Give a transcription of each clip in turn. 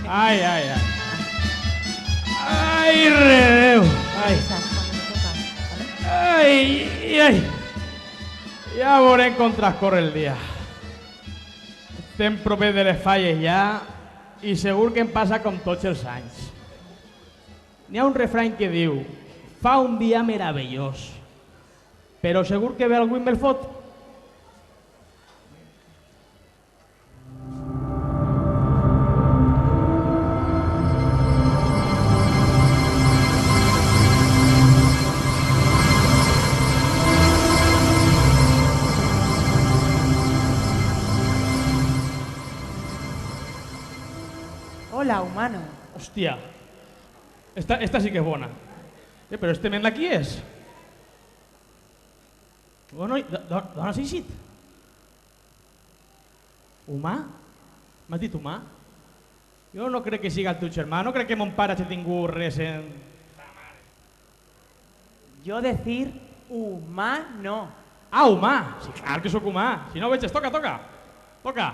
Ai, ai, ai. Ai, redeu. Ai. Ai, ai. Ja veurem com transcorre el dia. Estem propers de les falles ja i segur que em passa com tots els anys. N'hi ha un refrany que diu: fa un dia meravellós, però segur que ve algú i me'l fot. Hola, humano. Hòstia, esta sí que és bona. Però este nen qui és? Bueno, d'on has eixit? Humà? M'has dit humà? Jo no crec que siga el teu germà, no crec que mon pare hagi tingut res en... Yo decir humano. Ah, humà! Sí, clar que sóc humà. Si no ho veig, toca, toca. Toca.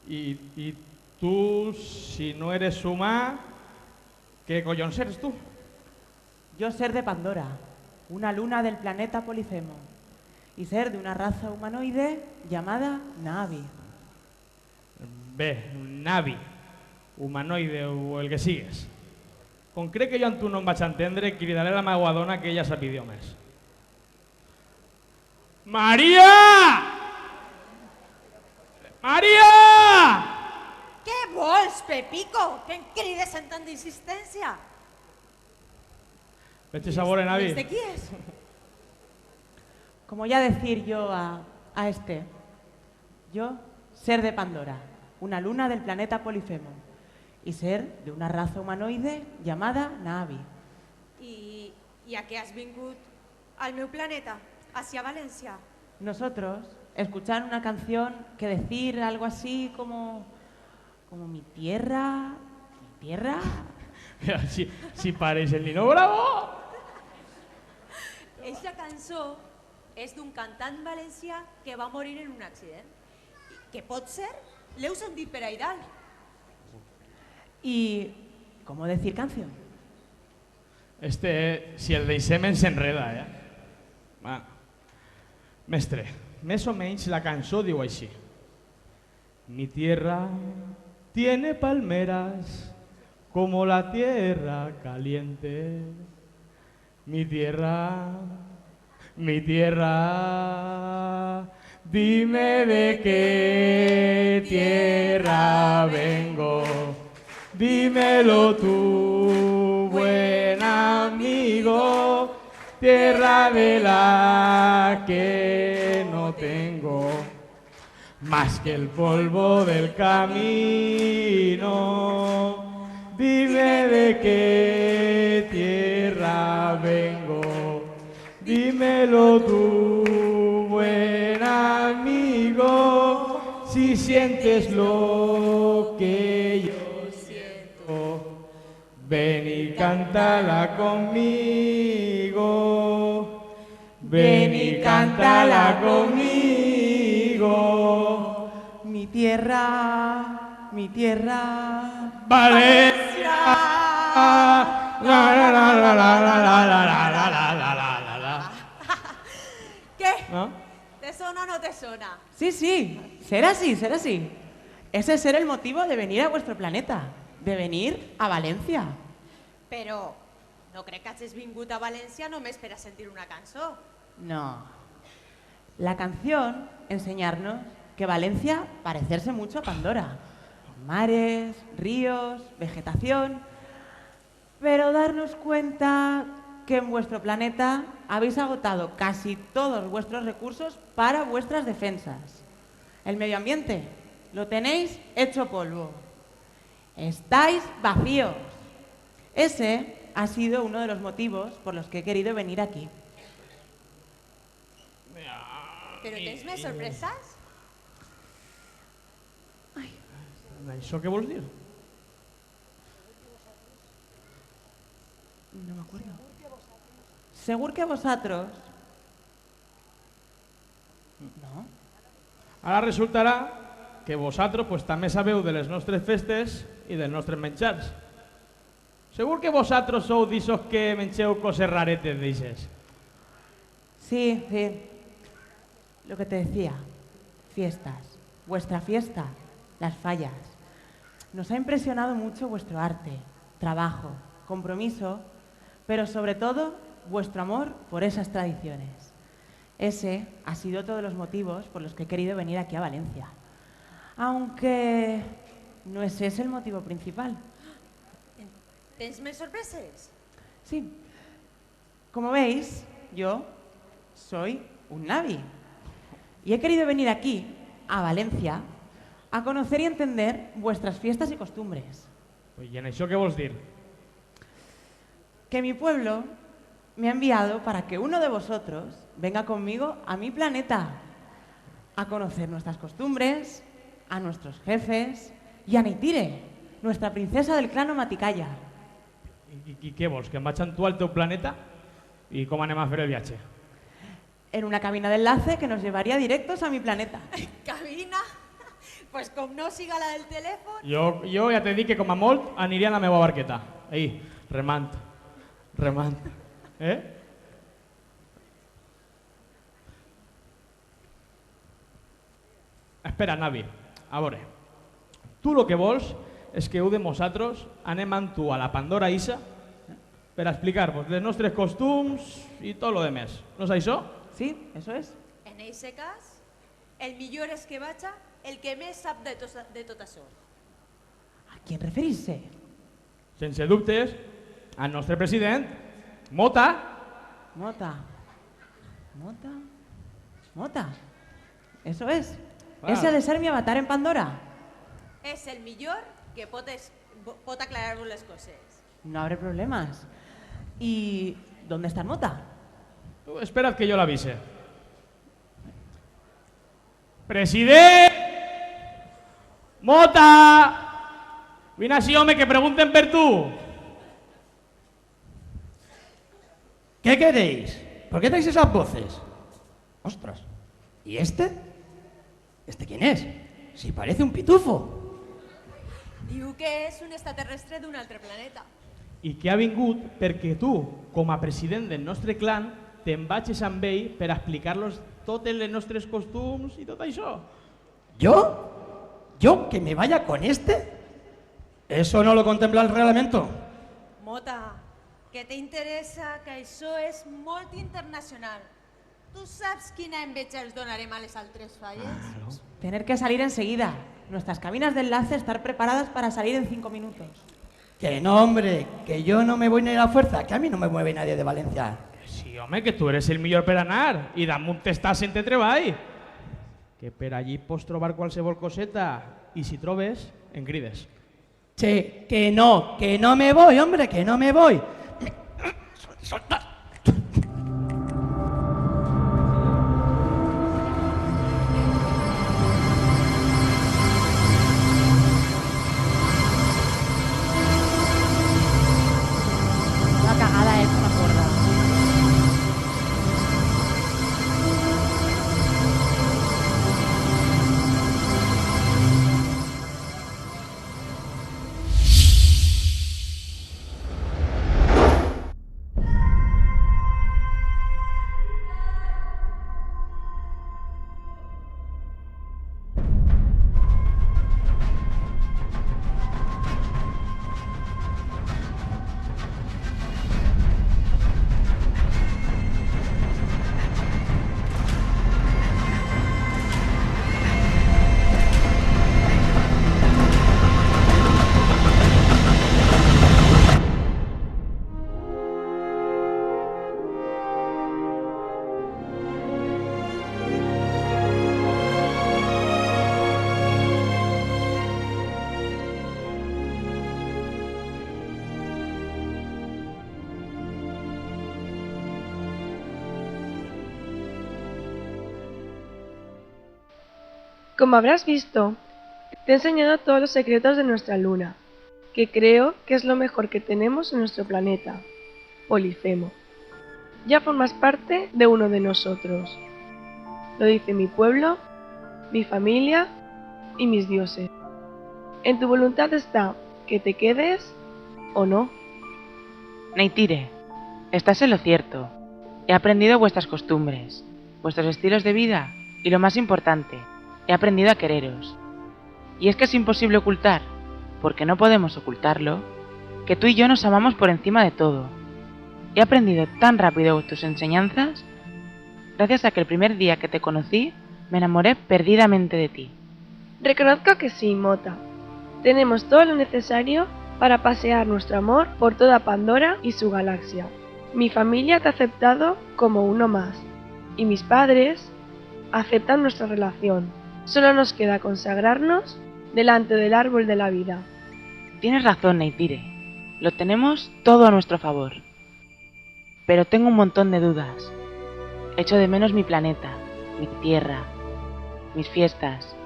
I tu, si no eres humà, què collons eres tu? Yo ser de Pandora, una luna del planeta Polifemo, y ser de una raza humanoide llamada Navi. Bé, Navi, humanoide o el que sigues. Com crec que jo amb tu no em vaig entendre, cridaré a la meva dona que ella sap idiomes. Maria! Maria! Què vols, Pepico? Que em crides amb tanta insistència? Veig a sabor, Navi. ¿Este qui és? Como ya decir yo a este, yo ser de Pandora, una luna del planeta Polifemo, y ser de una raza humanoide llamada Navi. I a què has vingut al meu planeta, hacia València? Nosotros escuchar una canción que decir algo así como mi tierra, Si pareix el Nino Bravo. Eixa cançó és d'un cantant valencià que va morir en un accident. Que pot ser? L'heu sentit per ahí dalt. y ¿cómo decir canción? Si el deixem ens enreda, Va. Mestre, més o menys la cançó diu així. Mi tierra tiene palmeras como la tierra caliente. Mi tierra, dime de qué tierra vengo. Dímelo tú, buen amigo, tierra de la que no tengo más que el polvo del camino. Dime de qué tierra vengo, dímelo tú, buen amigo, si sientes lo que yo siento, ven y cántala conmigo, ven y cántala conmigo. Mi tierra, Valencia. La, la, la, la, la, la, la, la, la, la, la, la, la. Què? ¿No? ¿Te sona o no te sona? Sí, ser así. Ese es ser el motivo de venir a vuestro planeta, de venir a Valencia. Però no crec que hagis vingut a València només per a sentir una cançó. No. La canción enseñarnos que Valencia parecerse mucho a Pandora. Mares, ríos, vegetación, pero darnos cuenta que en vuestro planeta habéis agotado casi todos vuestros recursos para vuestras defensas. El medio ambiente lo tenéis hecho polvo. Estáis vacíos. Ese ha sido uno de los motivos por los que he querido venir aquí. Però tens més sorpreses? ¿Això què vols dir? No me acuerdo. Seguro que vosotros... No. Ara resultarà que vosaltres pues, també sabeu de les nostres festes i dels nostres menjars. Segur que vosaltres sou d'aixòs que mengeu coses raretes d'eixes. Sí, sí. Lo que te decía. Fiestas. Vuestra fiesta. Las fallas. Nos ha impresionado mucho vuestro arte, trabajo, compromiso, pero sobre todo vuestro amor por esas tradiciones. Ese ha sido otro de los motivos por los que he querido venir aquí a Valencia. Aunque no es ese el motivo principal. Tens més sorpreses? Sí. Como veis, yo soy un navi. Y he querido venir aquí, a Valencia, a conocer y entender vuestras fiestas y costumbres. I en això què vols dir? Que mi pueblo me ha enviado para que uno de vosotros venga conmigo a mi planeta a conocer nuestras costumbres, a nuestros jefes y a Neytire, nuestra princesa del clan Omaticaya. I què vols, que em vaig amb tu al teu planeta? I com anem a fer el viatge? En una cabina de enlace que nos llevaría directos a mi planeta. Cabina? Pues com no siga la del telèfon... Jo ja t'he dit que com a molt aniria a la meva barqueta. Ahí, remant. Remant. Espera, Navi. A veure. Tu el que vols és que un de nosaltres anem amb tu a la Pandora Isa per explicar-vos els nostres costums i tot lo demés. No és això? Sí, eso es. En aquest cas, el millor és que vaja el que més sap de tot això. ¿A quién referirse? Sense dubtes, al nostre president, Mota. Mota. Mota. Mota. Eso es. Claro. Ese ha de ser mi avatar en Pandora. És el millor que pot aclarar-vos les coses. No habrá problemas. ¿Y dónde está Mota? Tu espera't que jo l'avise. President! Mota! Vine així, home, que pregunten per tu. ¿Qué queréis? ¿Por qué dais esas voces? Ostras, ¿y este? ¿Este quién es? Si parece un pitufo. Diu que és un extraterrestre d'un altre planeta. I que ha vingut perquè tu, com a president del nostre clan, te'n vagis amb ell per explicar-los tots els nostres costums i tot això. ¿Yo? ¿Yo que me vaya con este? Eso no lo contempla el reglamento. Mota, que t'interessa que això és molt internacional. Tu saps quina enveja els donarem a les altres falles? Tener que salir enseguida. Nuestras cabinas de enlace estar preparadas para salir en 5 minutos. Que no, hombre, que yo no me voy ni a la fuerza, que a mí no me mueve nadie de Valencia. Sí, home, que tu eres el millor per anar i damunt estàs en te treball. Que per allí pots trobar qualsevol coseta i si trobes, en crides. Che, que no me voy, hombre, que no me voy. Soltad. Una cagada hecha una cuerda. Como habrás visto, te he enseñado todos los secretos de nuestra luna, que creo que es lo mejor que tenemos en nuestro planeta, Polifemo. Ya formas parte de uno de nosotros. Lo dice mi pueblo, mi familia y mis dioses. En tu voluntad está que te quedes o no. Neytire, estás en lo cierto. He aprendido vuestras costumbres, vuestros estilos de vida y, lo más importante, he aprendido a quereros. Y es que es imposible ocultar, porque no podemos ocultarlo, que tú y yo nos amamos por encima de todo. He aprendido tan rápido tus enseñanzas, gracias a que el primer día que te conocí, me enamoré perdidamente de ti. Reconozco que sí, Mota. Tenemos todo lo necesario para pasear nuestro amor por toda Pandora y su galaxia. Mi familia te ha aceptado como uno más, y mis padres aceptan nuestra relación. Solo nos queda consagrarnos delante del árbol de la vida. Tienes razón, Neytire. Lo tenemos todo a nuestro favor. Pero tengo un montón de dudas. Echo de menos mi planeta, mi tierra, mis fiestas.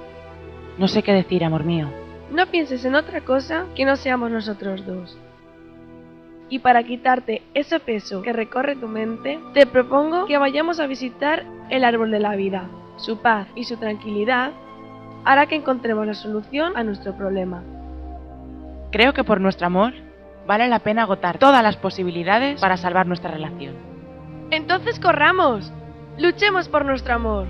No sé qué decir, amor mío. No pienses en otra cosa que no seamos nosotros dos. Y para quitarte ese peso que recorre tu mente, te propongo que vayamos a visitar el árbol de la vida. Su paz y su tranquilidad hará que encontremos la solución a nuestro problema. Creo que por nuestro amor vale la pena agotar todas las posibilidades para salvar nuestra relación. Entonces corramos, luchemos por nuestro amor.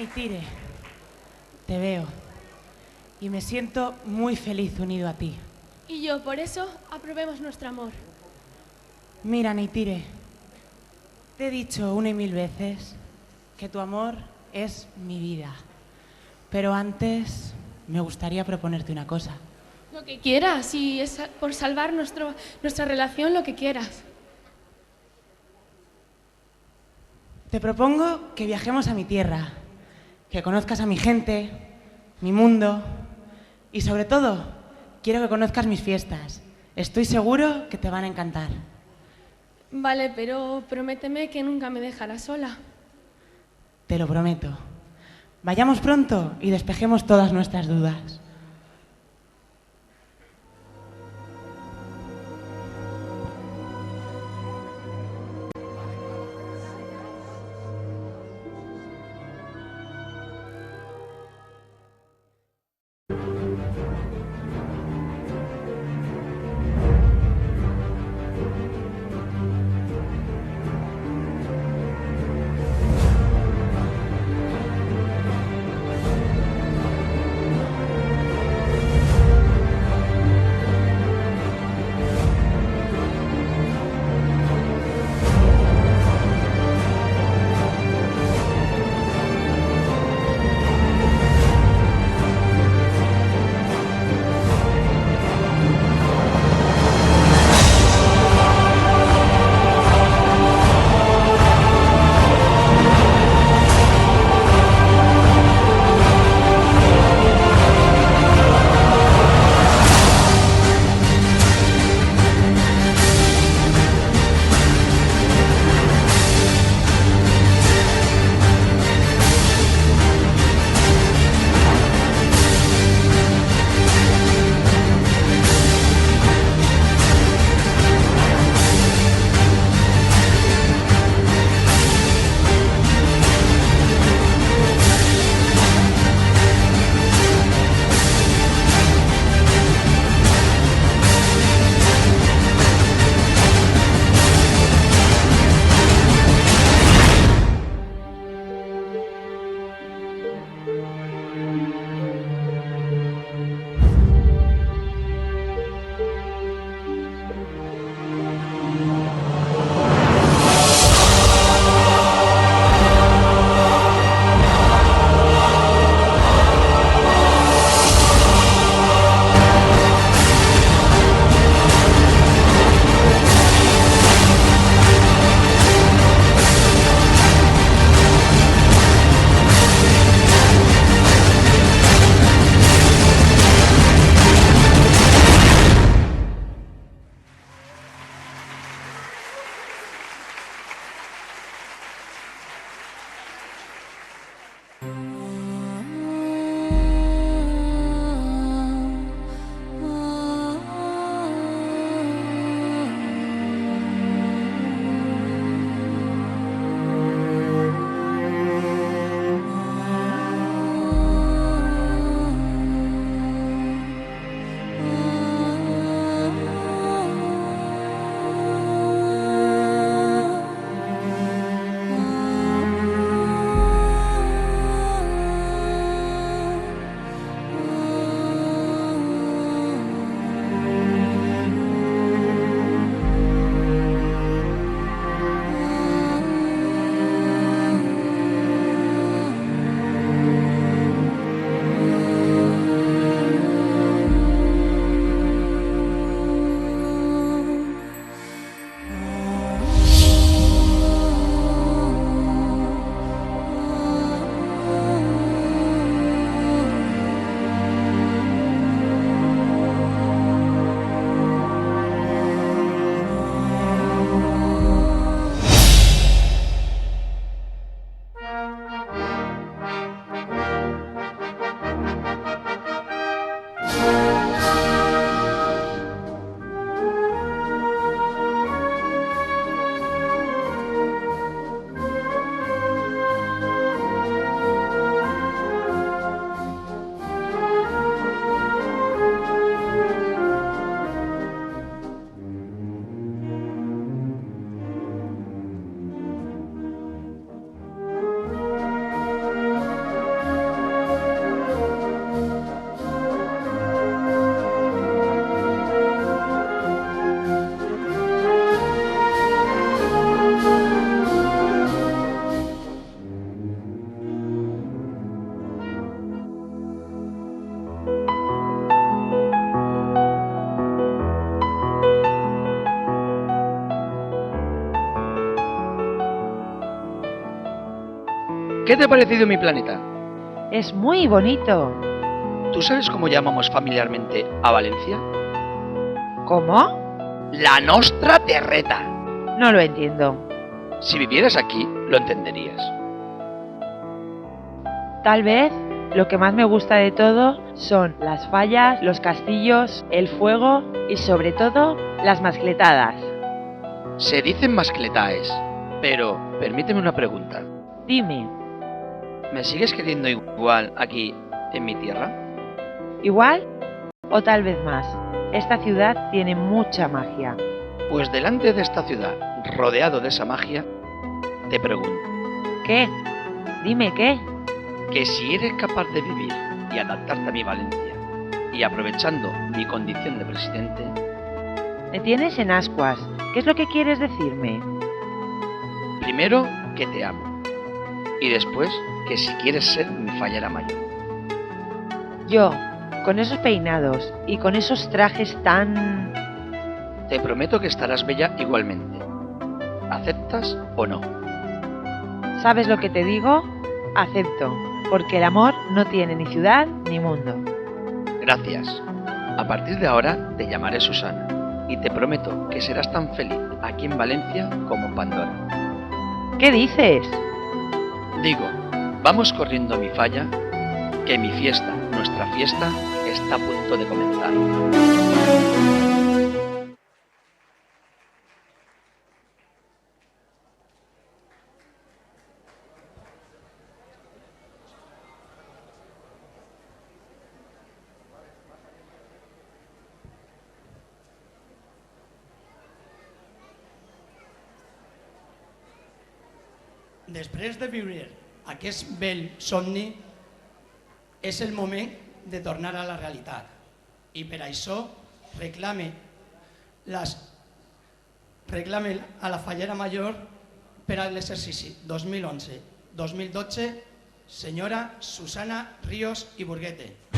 Neytire, te veo y me siento muy feliz unido a ti. Y yo, por eso, aprobemos nuestro amor. Mira, Neytire, Te he dicho una y mil veces que tu amor es mi vida. Pero antes me gustaría proponerte una cosa. Lo que quieras, si es por salvar nuestra relación, lo que quieras. Te propongo que viajemos a mi tierra, que conozcas a mi gente, mi mundo y sobre todo quiero que conozcas mis fiestas. Estoy seguro que te van a encantar. Vale, pero prométeme que nunca me dejarás sola. Te lo prometo. Vayamos pronto y despejemos todas nuestras dudas. ¿qué te ha parecido mi planeta? Es muy bonito. ¿Tú sabes cómo llamamos familiarmente a Valencia? ¿Cómo? La Nostra Terreta. No lo entiendo. Si vivieras aquí, lo entenderías. Tal vez lo que más me gusta de todo son las fallas, los castillos, el fuego y sobre todo las mascletadas. Se dicen mascletaes, pero permíteme una pregunta. Dime, ¿Me sigues queriendo igual aquí, en mi tierra? ¿igual o tal vez más? Esta ciudad tiene mucha magia. Pues delante de esta ciudad, rodeado de esa magia, te pregunto, ¿Qué? Dime qué. que si eres capaz de vivir y adaptarte a mi Valencia, y aprovechando mi condición de presidente, Me tienes en ascuas. ¿Qué es lo que quieres decirme? primero que te amo, y después que si quieres ser mi fallera mayor. Yo, con esos peinados y con esos trajes tan... Te prometo que estarás bella igualmente. ¿Aceptas o no? ¿Sabes lo que te digo? Acepto, porque el amor no tiene ni ciudad ni mundo. Gracias. A partir de ahora te llamaré Susana, y te prometo que serás tan feliz aquí en Valencia como en Pandora. ¿Qué dices? Digo, vamos corriendo a mi falla, que mi fiesta, nuestra fiesta, está a punto de comenzar. Després de viure aquest bell somni, és el moment de tornar a la realitat. I per això reclame a la Fallera Major per a l'exercici 2011-2012, senyora Susana Ríos i Burguete.